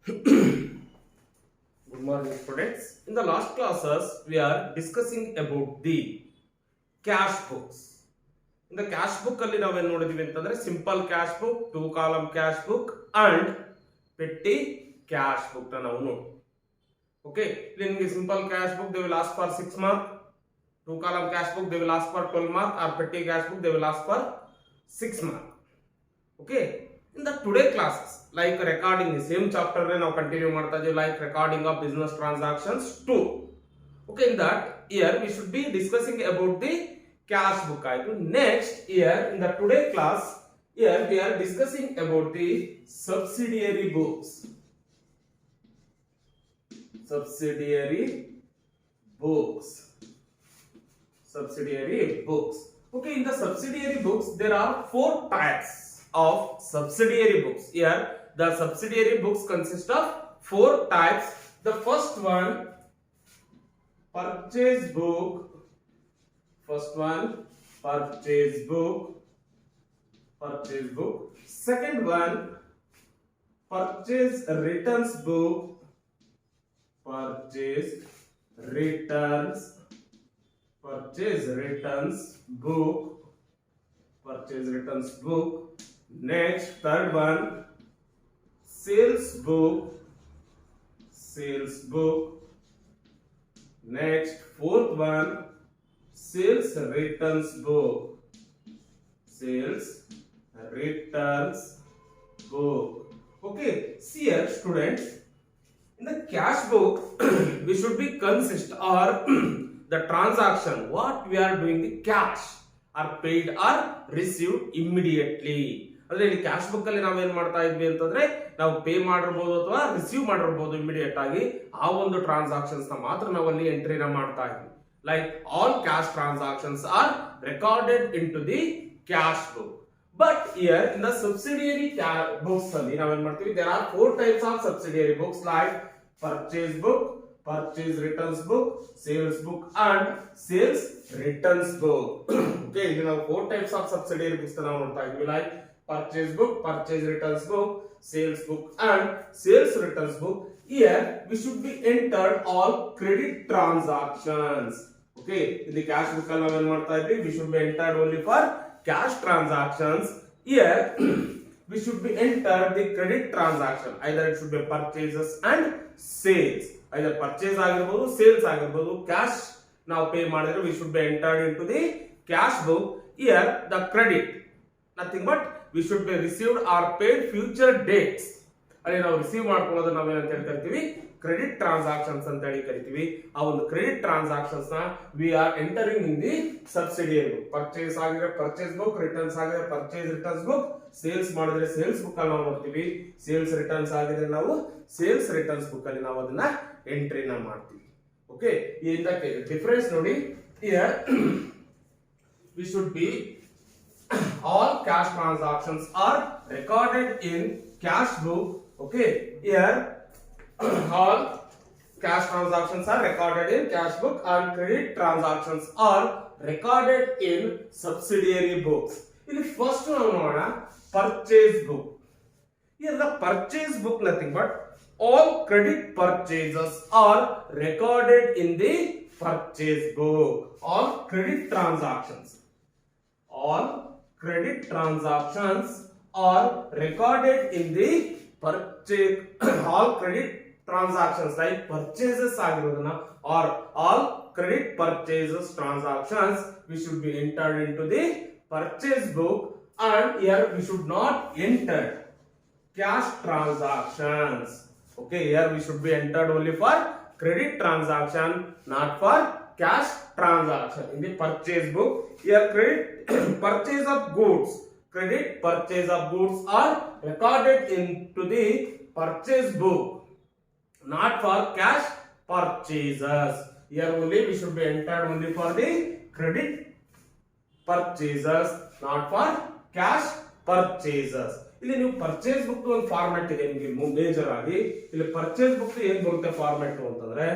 Good morning, students. In the last classes, we are discussing about the cash books. In the cash book, ಅಲ್ಲಿ ನಾವೇನು ನೋಡಿದ್ವಿ ಅಂತಂದ್ರೆ simple cash book, two column cash book and petty cash book ನಾವು ನೋಡಿ. Okay, ಇಲ್ಲಿ ನಿಮಗೆ simple cash book they will ask for 6 mark, two column cash book they will ask for 12 mark, or petty cash book they will ask for 6 mark. Okay, in the today classes, like recording the same chapter now continue ಮಾಡ್ತಾ ಇದೀವಿ, like recording of business transactions 2. Okay, in that here we should be discussing about the cash book. Next here in the today class, here we are discussing about the subsidiary books. Subsidiary books. Subsidiary books. Okay, in the subsidiary books there are 4 types of subsidiary books. Here the subsidiary books consist of 4 types. The first one, purchase book. First one, purchase book. Purchase book. Second one, purchase returns book. Purchase returns. Purchase returns book. Purchase returns book. Next, third one, sales book. Sales book. Next, fourth one, sales returns book. Sales returns book. Okay, see here students, in the cash book we should be consist or the transaction what we are doing, the cash are paid or received immediately. ಅಂದ್ರೆ ಇಲ್ಲಿ cash book ಅಲ್ಲಿ ನಾವೇನ್ ಮಾಡ್ತಾ ಇದ್ವಿ ಅಂತಂದ್ರೆ ನಾವು pay ಮಾಡಿರಬಹುದು ಅಥವಾ ರಿಸೀವ್ ಮಾಡಿರಬಹುದು ಇಮಿಡಿಯೇಟ್ ಆಗಿ. ಆ ಒಂದು ಟ್ರಾನ್ಸಾಕ್ಷನ್ಸ್ ನ ಮಾತ್ರ ನಾವು ಅಲ್ಲಿ ಎಂಟ್ರಿನ ಮಾಡ್ತಾ ಇದ್ವಿ. Like all cash transactions are recorded in to the cash book. But here in the subsidiary books ಅಲ್ಲಿ ನಾವೇನ್ ಮಾಡ್ತೀವಿ, there are 4 types of subsidiary books like purchase book, purchase returns book, sales book and sales returns book. Okay, ಇಲ್ಲಿ ನಾವು 4 types of subsidiary books ನಾವು ನೋಡ್ತಾ ಇದ್ವಿ, like purchase book, purchase returns book, sales book and sales returns book. Here we should be entered all credit transactions. Okay, in the cash book ಅಲ್ಲಿ ನಾವೇನ್ ಮಾಡ್ತಾ ಇದ್ವಿ, we should be entered only for cash transactions. Here we should be entered the credit transaction, either it should be purchases and sales, either purchase ಆಗಿರಬಹುದು sales ಆಗಿರಬಹುದು. Cash ನಾವು pay ಮಾಡಿದ್ರೆ we should be entered into the cash book. Here the credit nothing but we should be received or paid future dates. ಅಲ್ಲಿ ನಾವು receive ಮಾಡ್ಕೊಳ್ಳೋದು ನಾವೇನಂತ ಹೇಳಿ ಕರಿತೀವಿ, ಕ್ರೆಡಿಟ್ ಟ್ರಾನ್ಸಾಕ್ಷನ್ಸ್ ಅಂತ ಹೇಳಿ ಕರಿತೀವಿ. ಆ ಒಂದು ಕ್ರೆಡಿಟ್ ಟ್ರಾನ್ಸಾಕ್ಷನ್ಸ್ ನ we are entering in the subsidiary book. Purchase ಆಗಿದ್ರೆ ಪರ್ಚೇಸ್ ಬುಕ್, ರಿಟರ್ನ್ಸ್ ಆಗಿದ್ರೆ ಪರ್ಚೇಸ್ ರಿಟರ್ನ್ಸ್ ಬುಕ್, ಸೇಲ್ಸ್ ಮಾಡಿದ್ರೆ ಸೇಲ್ಸ್ ಬುಕ್ ಅಲ್ಲಿ ನಾವು ನೋಡ್ತೀವಿ, ಸೇಲ್ಸ್ ರಿಟರ್ನ್ಸ್ ಆಗಿದ್ರೆ ನಾವು ಸೇಲ್ಸ್ ರಿಟರ್ನ್ಸ್ ಬುಕ್ ಅಲ್ಲಿ ನಾವು ಅದನ್ನ ಎಂಟ್ರಿನ ಮಾಡ್ತೀವಿ. ಓಕೆ, ಇದಕ್ಕೆ ಡಿಫರೆನ್ಸ್ ನೋಡಿ. Here we should be all cash transactions are recorded in cash book. Okay, here all cash transactions are recorded in cash book and credit transactions are recorded in subsidiary books. ಇಲ್ಲಿ first ನಾವು ನೋಡೋಣ purchase book. Here the purchase book nothing but all credit purchases are recorded in the purchase book. All credit transactions, all credit transactions are recorded in the purchase. All credit transactions like purchases ಆಗಿರೋದನ್ನ or all credit purchases transactions we should be entered into the purchase book. And here we should not enter cash transactions. Okay, here we should be entered only for credit transaction, not for cash transaction in the purchase book. Here credit purchase of goods, credit purchase of goods are recorded into the purchase book, not for cash purchases. Here only we should be entered only for the credit purchases, not for cash purchases. ಇಲ್ಲಿ ನೀವು purchase book ಒಂದು format ಇದೆ ನಿಮಗೆ major ಆಗಿ. ಇಲ್ಲಿ purchase book ಏನ್ ಬರುತ್ತೆ format ಅಂತಂದ್ರೆ,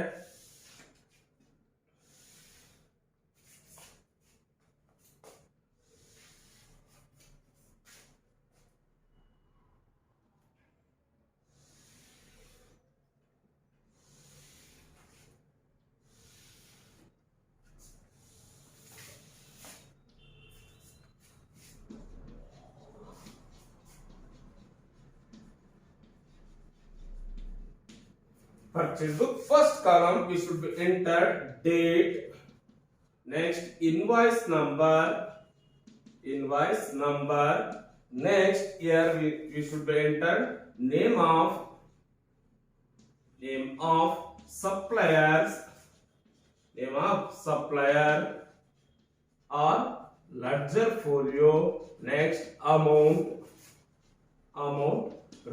purchase book. First column we should be entered date. Next invoice number. Next here we should be entered name of suppliers. Name of supplier or ledger folio. Next amount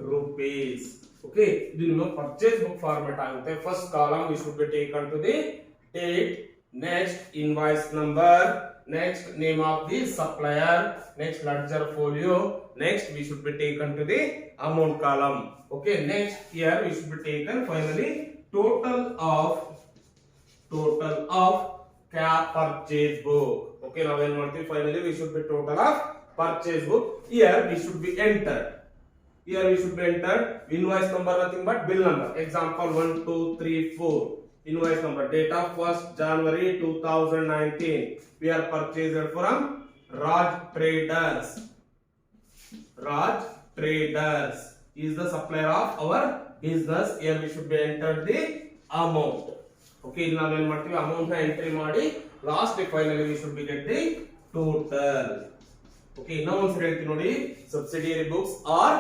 rupees. Okay, ಇದು ನಿಮ್ಮ purchase book format ಆಗುತ್ತೆ. First column we should be taken to the date, next invoice number, next name of the supplier, next ledger folio, next we should be taken to the amount column. Okay, next here we should be taken finally total of purchase book. Okay, now when finally we should be total of purchase book. Here we should be entered invoice number, nothing but bill number. Example 1 2 3 4. Invoice number, date of 1st January 2019. We are purchased from Raj Traders. Raj Traders is the supplier of our business. Here we should be entered the amount. Okay, now when amount na entry ಮಾಡಿ last finally we should be get the total. Okay, now once ಹೇಳ್ತೀನಿ ನೋಡಿ, subsidiary books are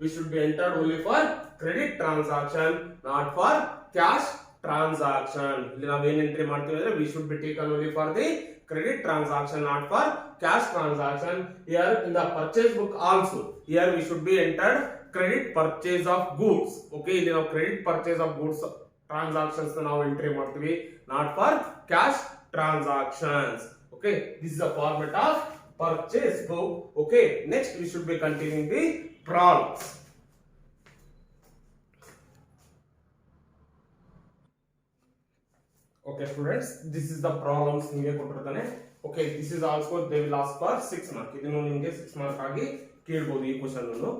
we should be entered only for credit transaction, not for cash transaction. ಇಲ್ಲಿ ನಾವು ಏನು entry ಮಾಡ್ತೀವಿ ಅಂದ್ರೆ we should be taken only for the credit transaction, not for cash transaction. Here in the purchase book also, here we should be entered credit purchase of goods. Okay, ಇಲ್ಲಿ ನಾವು credit purchase of goods transactions ನಾವು entry ಮಾಡ್ತೀವಿ, not for cash transactions. Okay, this is the format of purchase book. Okay, next we should be continuing the problems. Okay students, this is the problems ನಿಮಗೆ ಕೊಟ್ಟಿರ್ತಾನೆ. Okay, this is also they will ask for 6 mark. ಇದನ್ನು ನಿಮಗೆ 6 mark ಆಗಿ ಕೇಳಬಹುದು ಈ question ಅನ್ನು.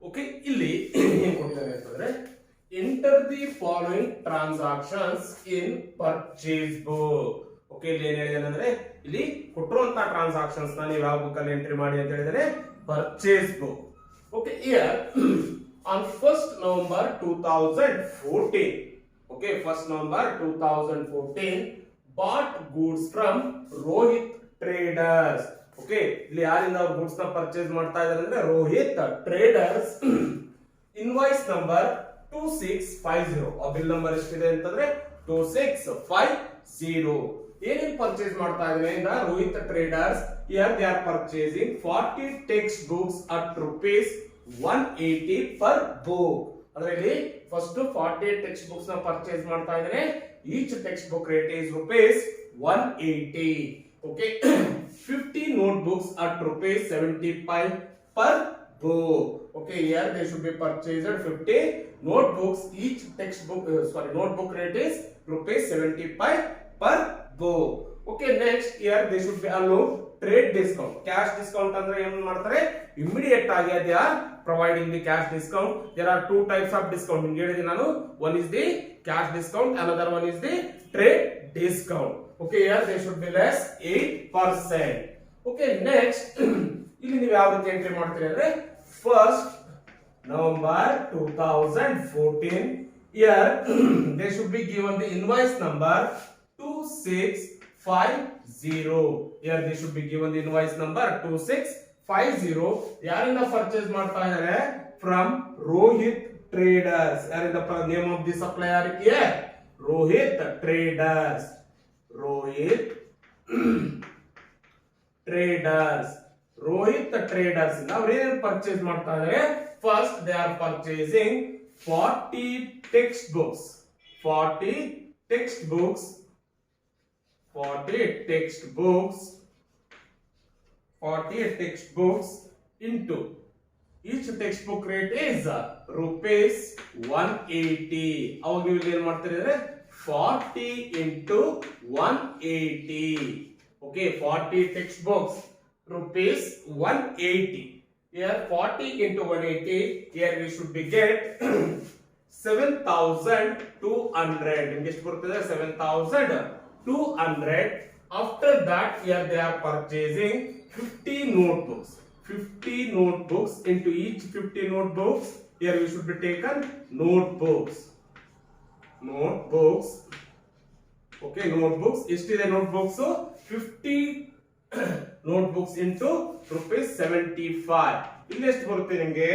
Okay, ಇಲ್ಲಿ ಏನು ಕೊಟ್ಟಿದ್ದಾರೆ ಅಂತಂದ್ರೆ enter the following transactions in purchase book. Okay, ಇಲ್ಲಿ ಏನು ಹೇಳಿದಾನೆ ಅಂದ್ರೆ ಇಲ್ಲಿ ಕೊಟ್ಟಿರುವಂತ ಟ್ರಾನ್ಸಾಕ್ಷನ್ಸ್ ನ ನೀವು ಯಾವ ಬುಕ್ ಅಲ್ಲಿ ಎಂಟ್ರಿ ಮಾಡಿ ಅಂತ ಹೇಳಿದ್ರೆ purchase book. Okay, here on 1st November 2014. Okay, 1st November 2014 bought goods from Rohit Traders. Okay, ಇಲ್ಲಿ ಯಾರಿಂದ ಅವರು goods ನ ಪರ್ಚೇಸ್ ಮಾಡ್ತಾ ಇದ್ದಾರೆ ಅಂದ್ರೆ Rohit Traders. Invoice number 2650. ಆ ಬಿಲ್ ನಂಬರ್ ಎಷ್ಟಿದೆ ಅಂತಂದ್ರೆ 2650. ಏನೇನು ಪರ್ಚೇಸ್ ಮಾಡ್ತಾ ಇದ್ದಾರೆ ಅಂದ್ರೆ Rohit Traders. Here they are purchasing 40 textbooks at rupees 180 per book. ಅದರಲ್ಲಿ ಫಸ್ಟ್ 40 ಟೆಕ್ಸ್ಟ್ ಬುಕ್ಸ್ ನ ಪರ್ಚೇಸ್ ಮಾಡ್ತಾ ಇದ್ದಾರೆ. Each text book rate is rupees 180. Okay, 50 notebooks at rupees 75 per book. Okay, here they should be purchased 50 notebooks. Each textbook notebook rate is rupees 75 per book. Okay, next here they should be allow trade discount. Cash discount ಅಂದ್ರೆ ಏನು ಮಾಡ್ತಾರೆ, immediate ಆಗಿ they are providing the cash discount. There are two types of discount. ನಿಮಗೆ ಹೇಳಿದೆ ನಾನು, one is the cash discount, another one is the trade discount. Okay, here they should be less 8%. Okay, next ಇಲ್ಲಿ ನೀವು ಯಾವ ರೀತಿ entry ಮಾಡ್ತೀರಿ ಅಂದ್ರೆ 1st November 2014. Here they should be given the invoice number 2650. Here they should be given the invoice number 2650. ಯಾರಿಂದ purchase ಮಾಡ್ತಾ ಇದ್ದಾರೆ, from Rohit traders. ಯಾರಿಂದ name of the supplier here Rohit traders. Rohit traders ಇಂದ ಅವರು ಏನು ಪರ್ಚೇಸ್ ಮಾಡ್ತಾ ಇದ್ದಾರೆ, first they are purchasing 40 textbooks. 40 textbooks into each textbook rate is rupees 180. ಅವಾಗ ನೀವು ಏನು ಮಾಡ್ತೀರಿ ಅಂದ್ರೆ 40 into 180. Okay, 40 textbooks rupees 180. Here 40 into 180. Here we should be get 7200. ನಿಮಗೆ ಎಷ್ಟು ಬರುತ್ತದೆ, 7200. After that, here they are purchasing 50 notebooks. 50 notebooks into each 50 notebooks. Here we should be taken notebooks. notebooks. Okay, notebooks. ಎಷ್ಟಿದೆ notebooks? 50 notebooks into rupees 75. ಇಲ್ಲಿ ಎಷ್ಟು ಬರುತ್ತೆ ನಿಮಗೆ?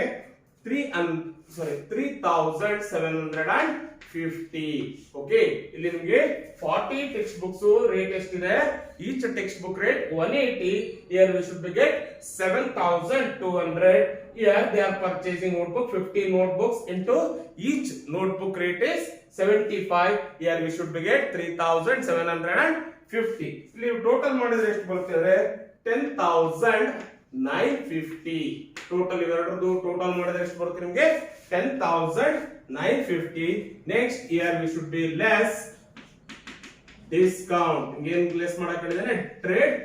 3,750. Okay, ಇಲ್ಲಿ ನಿಮಗೆ 40 ಟೆಕ್ಸ್ಟ್ ಬುಕ್ಸ್ ರೇಟ್ ಎಷ್ಟಿದೆ? Each text book rate 180. Here we should be get 7,200. Here they are purchasing notebook 50 notebooks into each notebook rate is 75. Here we should be get 3,750. ಇಲ್ಲಿ total ಮಾಡಿದ್ರೆ ಎಷ್ಟು ಬರುತ್ತೆ ಅಂದ್ರೆ 10,950. ಟೋಟಲ್ ಇವೆರಡರದ್ದು ಟೋಟಲ್ ಮಾಡಿದ್ರೆ ಎಷ್ಟು ಬರುತ್ತೆ ನಿಮಗೆ? 10,950. Next here we should be less discount. ಏನು ಲೆಸ್ ಮಾಡಕ್ ಹೇಳಿದಾನೆ? Trade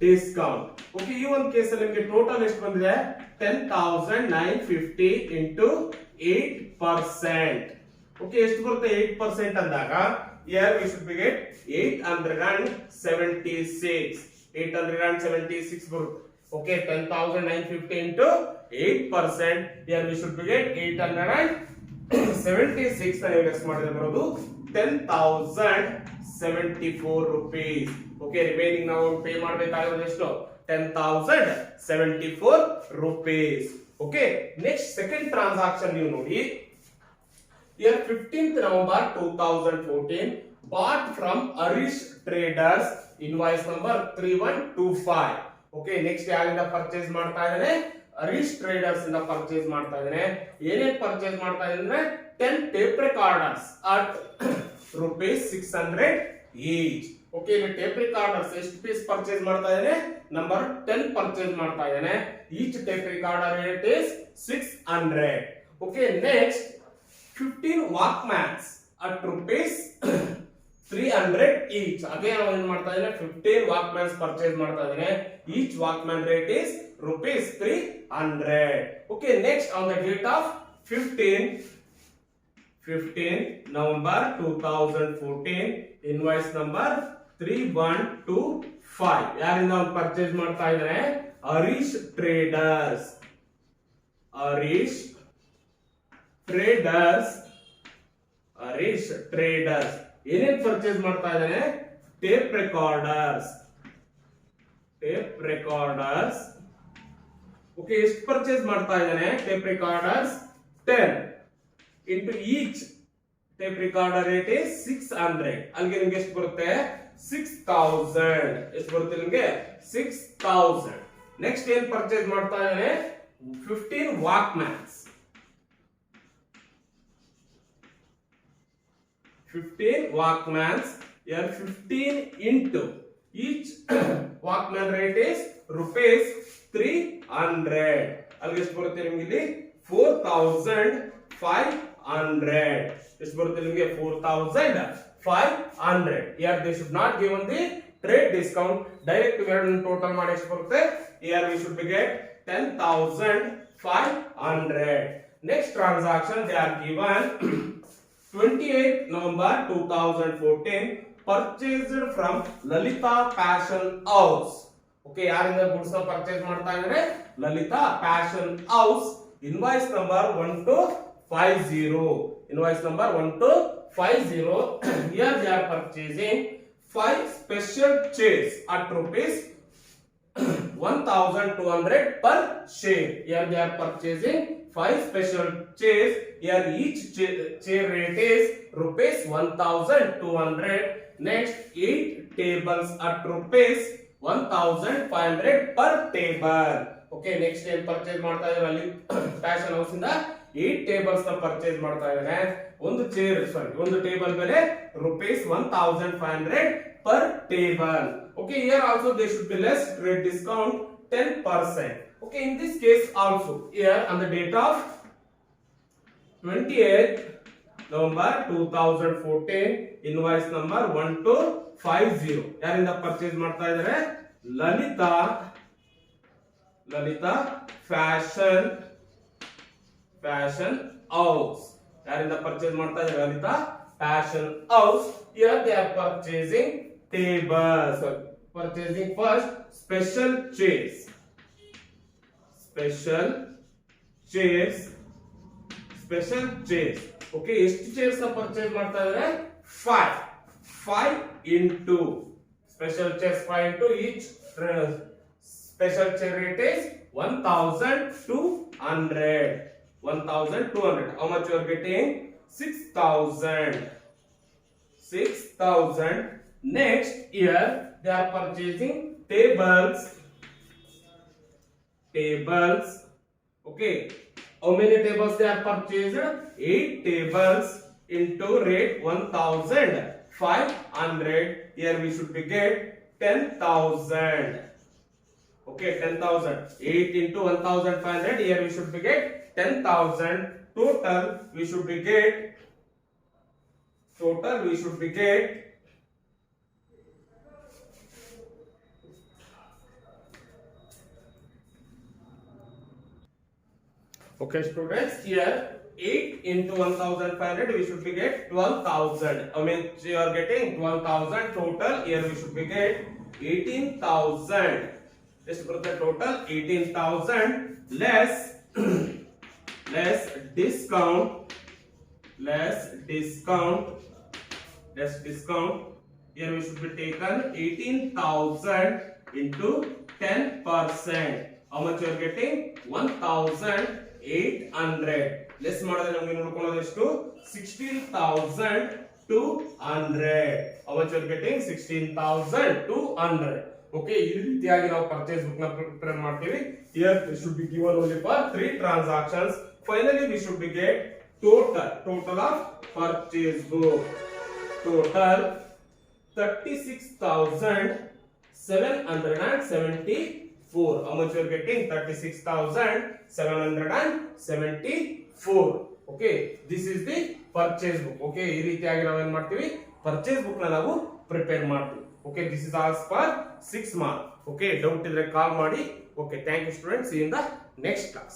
discount. ಓಕೆ, ಈ ಒಂದು ಕೇಸ್ ಅಲ್ಲಿ ನಿಮಗೆ ಟೋಟಲ್ ಎಷ್ಟು ಬಂದಿದೆ? 10,950 into 8%. ಓಕೆ, ಎಷ್ಟು ಬರುತ್ತೆ 8% ಅಂದಾಗ? here we should be get 876. 876 ಬರುತ್ತೆ. Okay, 10,950 into 8%. here we should be get 876 ಅನ್ನು ಲೆಸ್ ಮಾಡಿದ್ರೆ ಬರೋದು 10,074 rupees. ಓಕೆ, ರಿಮೈನಿಂಗ್ ನಾವು ಪೇ ಮಾಡಬೇಕಾಗಿರೋದು ಎಷ್ಟು? 10,074 rupees. Okay, next second transaction ನೀವು ನೋಡಿ. Here 15th November 2014 bought from Arish Traders, invoice number 3125. Okay, next ಯಾರಿಂದ ಪರ್ಚೇಸ್ ಮಾಡ್ತಾ ಇದ್ದಾನೆ? ಅರಿಶ್ ಟ್ರೇಡರ್ಸ್ ಇಂದ ಪರ್ಚೇಸ್ ಮಾಡ್ತಾ ಇದ್ದಾನೆ. ಏನೇನ್ ಪರ್ಚೇಸ್ ಮಾಡ್ತಾ ಇದ್ದಾನೆ ಅಂದ್ರೆ 10 tape recorders at rupees 600 each. Okay, ಇಲ್ಲಿ ಟೇಪ್ ರೆಕಾರ್ಡರ್ಸ್ ಎಷ್ಟು ಪೀಸ್ ಪರ್ಚೇಸ್ ಮಾಡ್ತಾ ಇದ್ದಾನೆ? ನಂಬರ್ 10 ಪರ್ಚೇಸ್ ಮಾಡ್ತಾ ಇದ್ದಾನೆ. Each tape recorder rate is 600. Okay, next 15 walkmans at rupees 300 each. Again ನಾವು ಏನ್ ಮಾಡ್ತಾ ಇದ್ದಾನೆ? 15 ವಾಕ್ಮ್ಯಾನ್ಸ್ ಪರ್ಚೇಸ್ ಮಾಡ್ತಾ ಇದ್ದಾನೆ. Each walkman rate is rupees 300. Okay, next on the date of 15 November 2014 invoice number 3125 ಯಾರಿಂದ ಅವನು ಪರ್ಚೇಸ್ ಮಾಡ್ತಾ ಇದ್ದಾನೆ? ಹರೀಶ್ ಟ್ರೇಡರ್ಸ್. ಹರೀಶ್ ಟ್ರೇಡರ್ಸ್ ಏನೇನ್ ಪರ್ಚೇಸ್ ಮಾಡ್ತಾ ಇದ್ದಾನೆ? Tape recorders. ಓಕೆ, ಎಷ್ಟು ಪರ್ಚೇಸ್ ಮಾಡ್ತಾ ಇದ್ದಾನೆ? Tape recorders 10 into each tape recorder rate is 600. ಅಲ್ಲಿಗೆ ನಿಮ್ಗೆ ಎಷ್ಟು ಬರುತ್ತೆ? 6,000. ಎಷ್ಟು ಬರುತ್ತೆ ನಿಮ್ಗೆ? 6,000. ನೆಕ್ಸ್ಟ್ ಏನ್ ಪರ್ಚೇಸ್ ಮಾಡ್ತಾ ಇದ್ದಾನೆ? 15 ವಾಕ್ಮ್ಯಾನ್ಸ್. 15 ವಾಕ್ಮ್ಯಾನ್ಸ್. Here 15 into each Walkman rate is rupees 300. ಅಲ್ಲಿಗೆ ಎಷ್ಟು ಬರುತ್ತೆ ನಿಮ್ಗೆ? ಇಲ್ಲಿ 4,500. ಎಷ್ಟು ಬರುತ್ತೆ ನಿಮಗೆ? 4,500. Here they should not given the trade discount. Direct ಇವೆರಡನ್ನು ಟೋಟಲ್ ಮಾಡಿ ಎಷ್ಟು ಬರುತ್ತೆ? Here we should be get 10,500. Next transaction they are given 28th November 2014 purchased from Lalita Fashion House. Okay, ಯಾರಿಂದ ಗುಡ್ಸ್ ನ ಪರ್ಚೇಸ್ ಮಾಡ್ತಾ ಇದ್ದಾರೆ? Lalita Fashion House. Invoice number 1250. Invoice number 1250. Here they are purchasing 5 special chairs at rupees 1,200 per share. Here they are purchasing 5 special chairs. Here each chair rate is rupees 1,200. Next 8 tables at rupees 1,500 per table. Okay, next time purchase ಮಾಡ್ತಾ ಇದ್ದಾರೆ ಅಲ್ಲಿ fashion house ಇಂದ 8 tables ನ purchase ಮಾಡ್ತಾ ಇದ್ದಾನೆ. ಒಂದು table ಬೆಲೆ rupees 1,500 per table. Okay, here also they should be less trade discount 10%. Okay, in this case also here on the date of 28th November 2014 invoice number 1250 ಯಾರಿಂದ purchase ಮಾಡ್ತಾ ಇದ್ದಾರೆ? Lalita Fashion House. ಯಾರಿಂದ purchase ಮಾಡ್ತಾ ಇದ್ದಾರೆ? Lalita Fashion House. Here they are purchasing tables. Purchasing first special chairs. Okay, ಎಷ್ಟು chairs purchase ಮಾಡ್ತಾ ಇದ್ದಾರೆ? 5 into special chairs, 5 into each special chair rate is 1200. 1200. How much you are getting? 6000. Next year they are purchasing tables. Okay, how many tables they are purchased? 8 tables into rate 1500. Here we should be get 10,000. Okay, 10,000. 8 into 1500. Here we should be get 10,000. Total we should be get. Okay, students, here 8 into 1500 we should be get 12,000. I mean, you are getting 12,000 total. Here we should be get 18,000. Just put the total 18,000 less discount. Here we should be taken 18,000 into 10%. How much you are getting? 1,800. Less ಮಾಡಿದ್ರೆ ನಮಗೆ ನೋಡ್ಕೊಳ್ಳೋದು ಎಷ್ಟು? 16,200. How much you are getting? 16,200. Okay, ಈ ರೀತಿಯಾಗಿ ನಾವು purchase book ನ prepare ಮಾಡ್ತೀವಿ. Here it should be given only for 3 transactions. Finally we should be get total of purchase book. Total 36,774. How much you are getting? 36,774. Okay, this is the purchase book. Okay, ಈ ರೀತಿಯಾಗಿ ನಾವು ಏನು ಮಾಡ್ತೀವಿ? Purchase book ನ ನಾವು prepare ಮಾಡ್ತೀವಿ. Okay, this is as per 6 marks. Okay, doubt ಇದ್ರೆ ಕಾಲ್ ಮಾಡಿ. Okay, thank you students. See you in the next class.